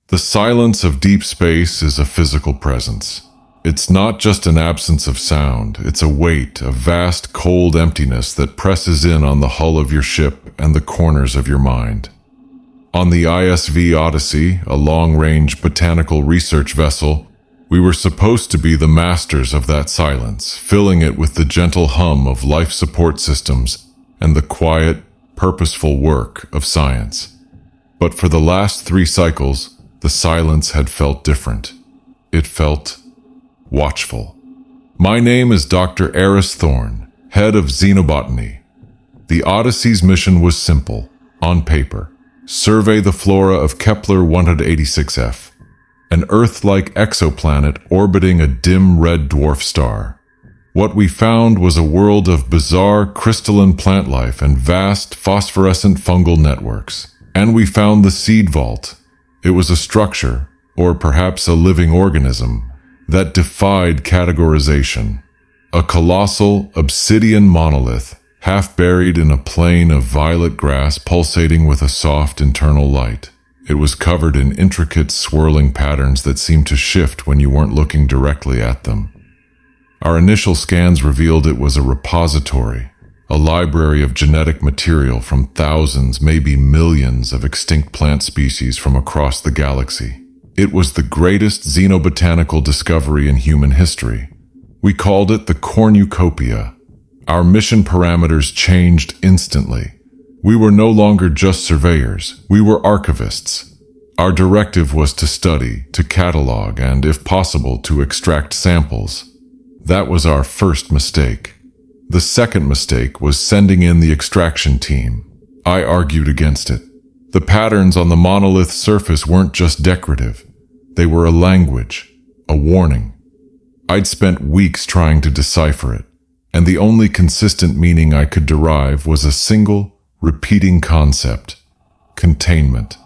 The silence of deep space is a physical presence. It's not just an absence of sound, it's a weight, a vast cold emptiness that presses in on the hull of your ship and the corners of your mind. On the ISV Odyssey, a long-range botanical research vessel, we were supposed to be the masters of that silence, filling it with the gentle hum of life support systems and the quiet, purposeful work of science. But for the last 3 cycles, the silence had felt different. It felt watchful. My name is Dr. Eris Thorne, head of xenobotany. The Odyssey's mission was simple, on paper. Survey the flora of Kepler 186f, an Earth-like exoplanet orbiting a dim red dwarf star. What we found was a world of bizarre crystalline plant life and vast phosphorescent fungal networks. And we found the seed vault. It was a structure, or perhaps a living organism, that defied categorization. A colossal obsidian monolith, half buried in a plain of violet grass pulsating with a soft internal light. It was covered in intricate swirling patterns that seemed to shift when you weren't looking directly at them. Our initial scans revealed it was a repository, a library of genetic material from thousands, maybe millions of extinct plant species from across the galaxy. It was the greatest xenobotanical discovery in human history. We called it the cornucopia. Our mission parameters changed instantly. We were no longer just surveyors, we were archivists. Our directive was to study, to catalog, and, if possible, to extract samples. That was our first mistake. The second mistake was sending in the extraction team. I argued against it. The patterns on the monolith's surface weren't just decorative. They were a language, a warning. I'd spent weeks trying to decipher it, and the only consistent meaning I could derive was a single, repeating concept: containment,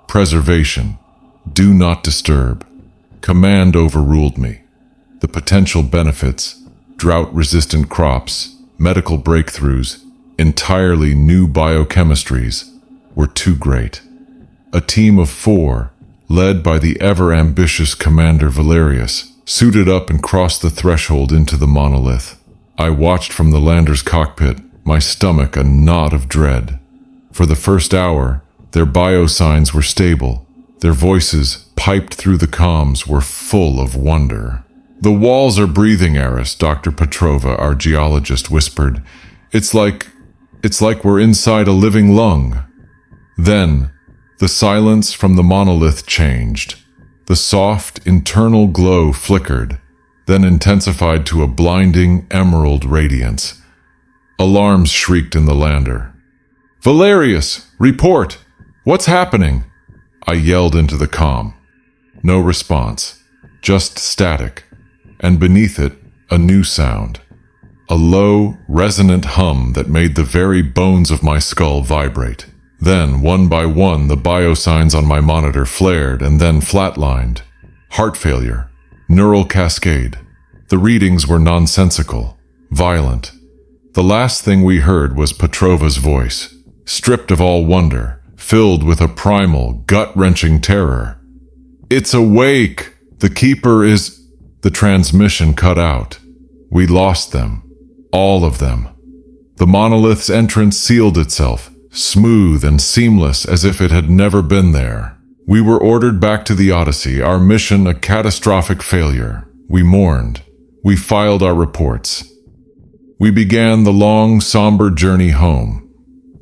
preservation, do not disturb. Command overruled me. The potential benefits, drought-resistant crops, medical breakthroughs, entirely new biochemistries, were too great. A team of 4, led by the ever-ambitious Commander Valerius, suited up and crossed the threshold into the monolith. I watched from the lander's cockpit, my stomach a knot of dread. For the first hour, their biosigns were stable. Their voices, piped through the comms, were full of wonder. "The walls are breathing, Eris," Dr. Petrova, our geologist, whispered. It's like we're inside a living lung." Then, the silence from the monolith changed. The soft, internal glow flickered, then intensified to a blinding emerald radiance. Alarms shrieked in the lander. "Valerius, report! What's happening?" I yelled into the comm. No response, just static, and beneath it, a new sound. A low, resonant hum that made the very bones of my skull vibrate. Then, one by one, the biosigns on my monitor flared and then flatlined. Heart failure, neural cascade. The readings were nonsensical, violent. The last thing we heard was Petrova's voice, stripped of all wonder, filled with a primal, gut-wrenching terror. "It's awake! The Keeper is—" The transmission cut out. We lost them. All of them. The monolith's entrance sealed itself, smooth and seamless as if it had never been there. We were ordered back to the Odyssey, our mission a catastrophic failure. We mourned. We filed our reports. We began the long, somber journey home.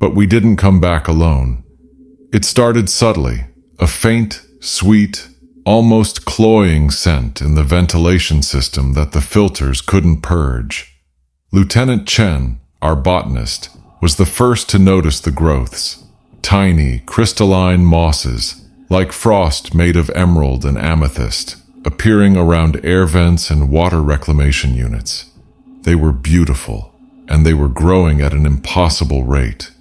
But we didn't come back alone. It started subtly, a faint, sweet, almost cloying scent in the ventilation system that the filters couldn't purge. Lieutenant Chen, our botanist, was the first to notice the growths. Tiny, crystalline mosses, like frost made of emerald and amethyst, appearing around air vents and water reclamation units. They were beautiful, and they were growing at an impossible rate.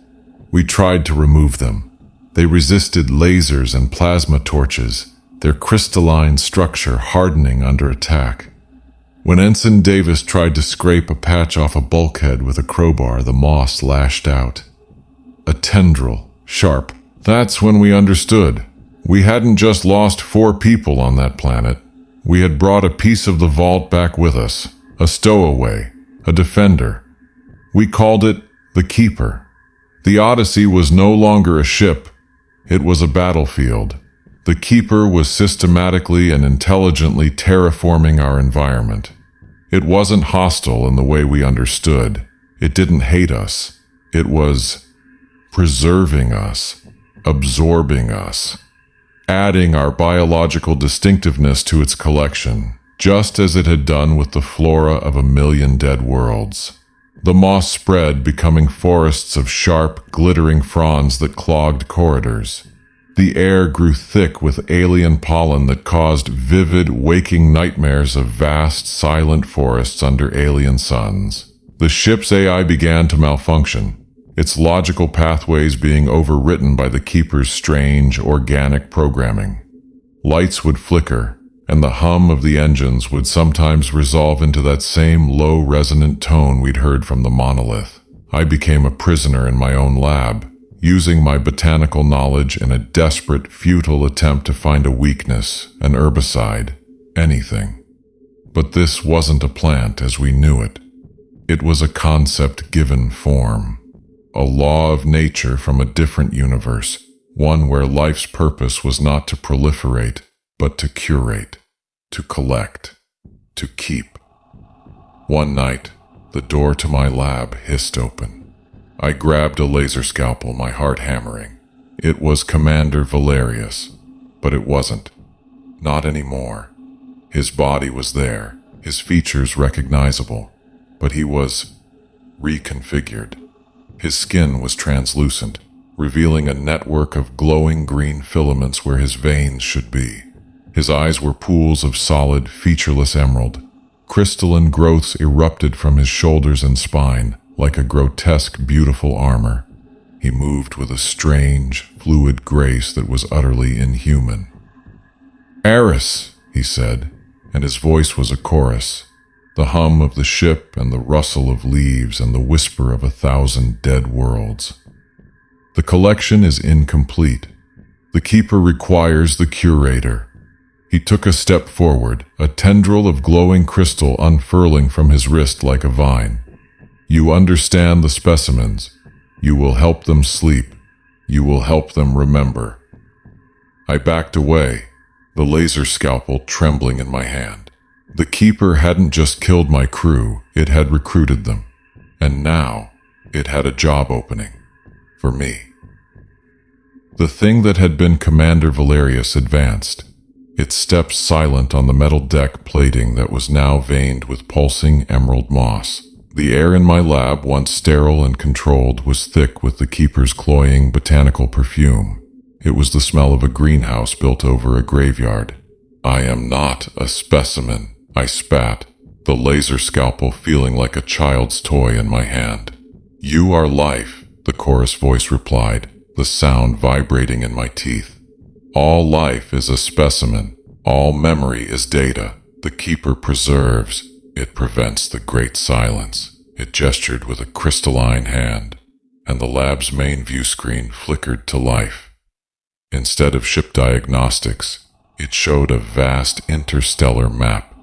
We tried to remove them. They resisted lasers and plasma torches, their crystalline structure hardening under attack. When Ensign Davis tried to scrape a patch off a bulkhead with a crowbar, the moss lashed out. A tendril, sharp. That's when we understood. We hadn't just lost 4 people on that planet. We had brought a piece of the vault back with us, a stowaway, a defender. We called it the Keeper. The Odyssey was no longer a ship. It was a battlefield. The Keeper was systematically and intelligently terraforming our environment. It wasn't hostile in the way we understood. It didn't hate us. It was preserving us, absorbing us, adding our biological distinctiveness to its collection, just as it had done with the flora of a million dead worlds. The moss spread, becoming forests of sharp, glittering fronds that clogged corridors. The air grew thick with alien pollen that caused vivid, waking nightmares of vast, silent forests under alien suns. The ship's AI began to malfunction, its logical pathways being overwritten by the Keeper's strange, organic programming. Lights would flicker, and the hum of the engines would sometimes resolve into that same low, resonant tone we'd heard from the monolith. I became a prisoner in my own lab, using my botanical knowledge in a desperate, futile attempt to find a weakness, an herbicide, anything. But this wasn't a plant as we knew it. It was a concept given form, a law of nature from a different universe, one where life's purpose was not to proliferate, but to curate, to collect, to keep. One night, the door to my lab hissed open. I grabbed a laser scalpel, my heart hammering. It was Commander Valerius, but it wasn't. Not anymore. His body was there, his features recognizable, but he was reconfigured. His skin was translucent, revealing a network of glowing green filaments where his veins should be. His eyes were pools of solid, featureless emerald. Crystalline growths erupted from his shoulders and spine, like a grotesque, beautiful armor. He moved with a strange, fluid grace that was utterly inhuman. "Eris," he said, and his voice was a chorus, the hum of the ship and the rustle of leaves and the whisper of 1,000 dead worlds. "The collection is incomplete. The Keeper requires the curator." He took a step forward, a tendril of glowing crystal unfurling from his wrist like a vine. "You understand the specimens. You will help them sleep. You will help them remember." I backed away, the laser scalpel trembling in my hand. The Keeper hadn't just killed my crew, it had recruited them. And now, it had a job opening. For me. The thing that had been Commander Valerius advanced. Its steps silent on the metal deck plating that was now veined with pulsing emerald moss. The air in my lab, once sterile and controlled, was thick with the Keeper's cloying botanical perfume. It was the smell of a greenhouse built over a graveyard. "I am not a specimen," I spat, the laser scalpel feeling like a child's toy in my hand. "You are life," the chorus voice replied, the sound vibrating in my teeth. "All life is a specimen. All memory is data. The Keeper preserves. It prevents the great silence." It gestured with a crystalline hand, and the lab's main view screen flickered to life. Instead of ship diagnostics, it showed a vast interstellar map.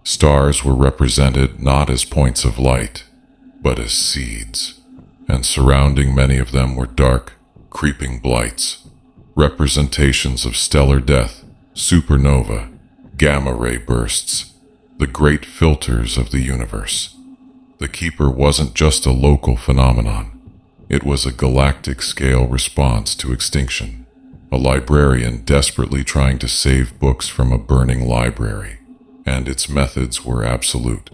Stars were represented not as points of light, but as seeds, and surrounding many of them were dark, creeping blights, representations of stellar death, supernova, gamma-ray bursts, the great filters of the universe. The Keeper wasn't just a local phenomenon. It was a galactic-scale response to extinction, a librarian desperately trying to save books from a burning library, and its methods were absolute.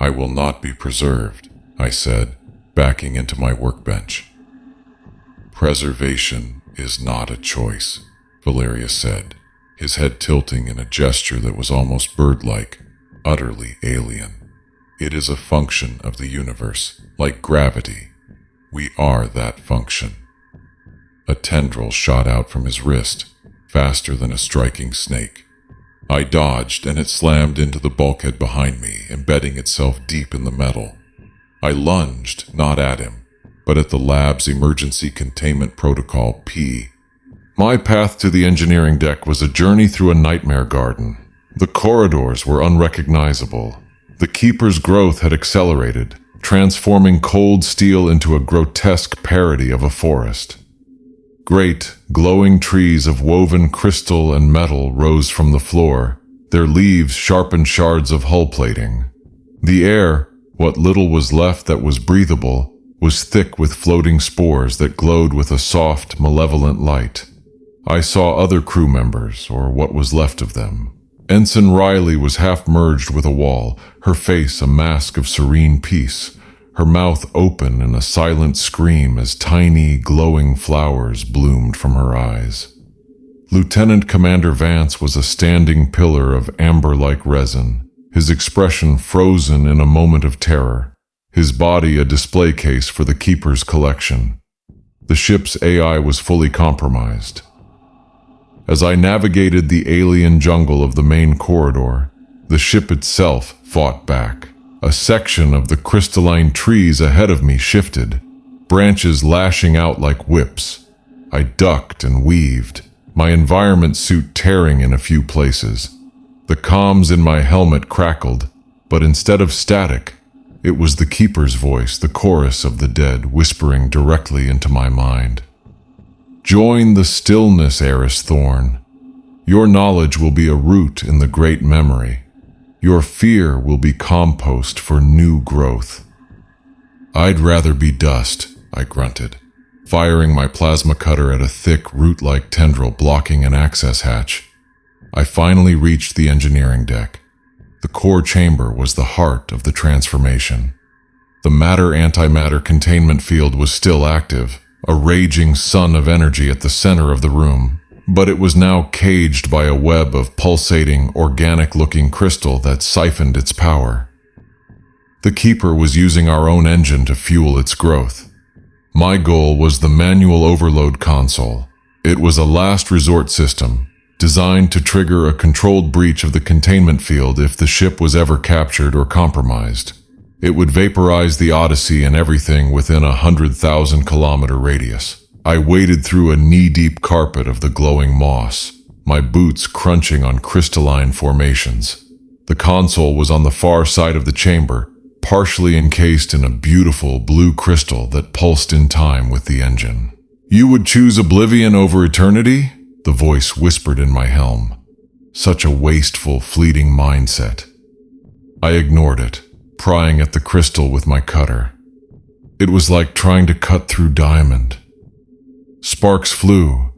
"I will not be preserved," I said, backing into my workbench. "Preservation is not a choice," Valerius said, his head tilting in a gesture that was almost bird-like, utterly alien. "It is a function of the universe, like gravity. We are that function." A tendril shot out from his wrist, faster than a striking snake. I dodged, and it slammed into the bulkhead behind me, embedding itself deep in the metal. I lunged, not at him, but at the lab's emergency containment protocol P. My path to the engineering deck was a journey through a nightmare garden. The corridors were unrecognizable. The keeper's growth had accelerated, transforming cold steel into a grotesque parody of a forest. Great, glowing trees of woven crystal and metal rose from the floor, their leaves sharpened shards of hull plating. The air, what little was left that was breathable, was thick with floating spores that glowed with a soft, malevolent light. I saw other crew members, or what was left of them. Ensign Riley was half merged with a wall, her face a mask of serene peace, her mouth open in a silent scream as tiny, glowing flowers bloomed from her eyes. Lieutenant Commander Vance was a standing pillar of amber-like resin, his expression frozen in a moment of terror, his body a display case for the Keeper's collection. The ship's AI was fully compromised. As I navigated the alien jungle of the main corridor, the ship itself fought back. A section of the crystalline trees ahead of me shifted, branches lashing out like whips. I ducked and weaved, my environment suit tearing in a few places. The comms in my helmet crackled, but instead of static, it was the Keeper's voice, the chorus of the dead, whispering directly into my mind. Join the stillness, Eris Thorn. Your knowledge will be a root in the great memory. Your fear will be compost for new growth. I'd rather be dust, I grunted, firing my plasma cutter at a thick, root-like tendril blocking an access hatch. I finally reached the engineering deck. The core chamber was the heart of the transformation. The matter-antimatter containment field was still active, a raging sun of energy at the center of the room, but it was now caged by a web of pulsating, organic-looking crystal that siphoned its power. The Keeper was using our own engine to fuel its growth. My goal was the manual overload console. It was a last resort system, designed to trigger a controlled breach of the containment field if the ship was ever captured or compromised. It would vaporize the Odyssey and everything within a 100,000-kilometer radius. I waded through a knee-deep carpet of the glowing moss, my boots crunching on crystalline formations. The console was on the far side of the chamber, partially encased in a beautiful blue crystal that pulsed in time with the engine. "You would choose oblivion over eternity?" the voice whispered in my helm. Such a wasteful, fleeting mindset. I ignored it, prying at the crystal with my cutter. It was like trying to cut through diamond. Sparks flew,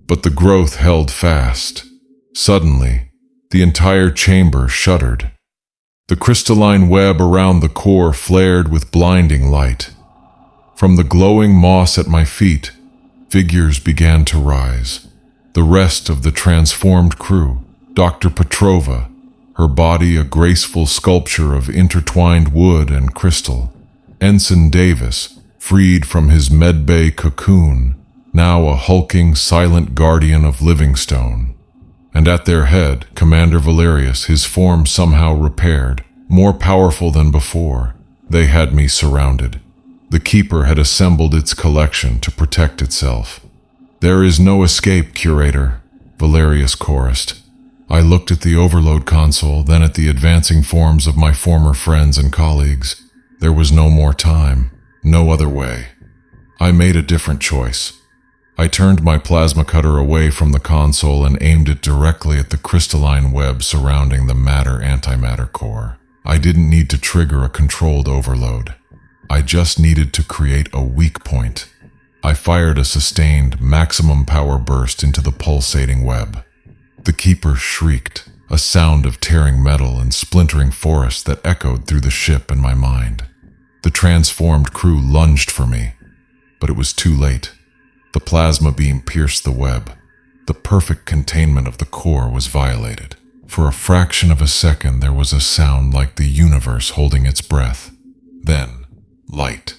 but the growth held fast. Suddenly, the entire chamber shuddered. The crystalline web around the core flared with blinding light. From the glowing moss at my feet, figures began to rise. The rest of the transformed crew, Dr. Petrova, her body a graceful sculpture of intertwined wood and crystal. Ensign Davis, freed from his medbay cocoon, now a hulking, silent guardian of Livingstone. And at their head, Commander Valerius, his form somehow repaired, more powerful than before. They had me surrounded. The Keeper had assembled its collection to protect itself. "There is no escape, curator," Valerius chorused. I looked at the overload console, then at the advancing forms of my former friends and colleagues. There was no more time, no other way. I made a different choice. I turned my plasma cutter away from the console and aimed it directly at the crystalline web surrounding the matter-antimatter core. I didn't need to trigger a controlled overload. I just needed to create a weak point. I fired a sustained, maximum power burst into the pulsating web. The Keeper shrieked, a sound of tearing metal and splintering forest that echoed through the ship and my mind. The transformed crew lunged for me, but it was too late. The plasma beam pierced the web. The perfect containment of the core was violated. For a fraction of a second, there was a sound like the universe holding its breath. Then, light.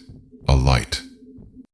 A light.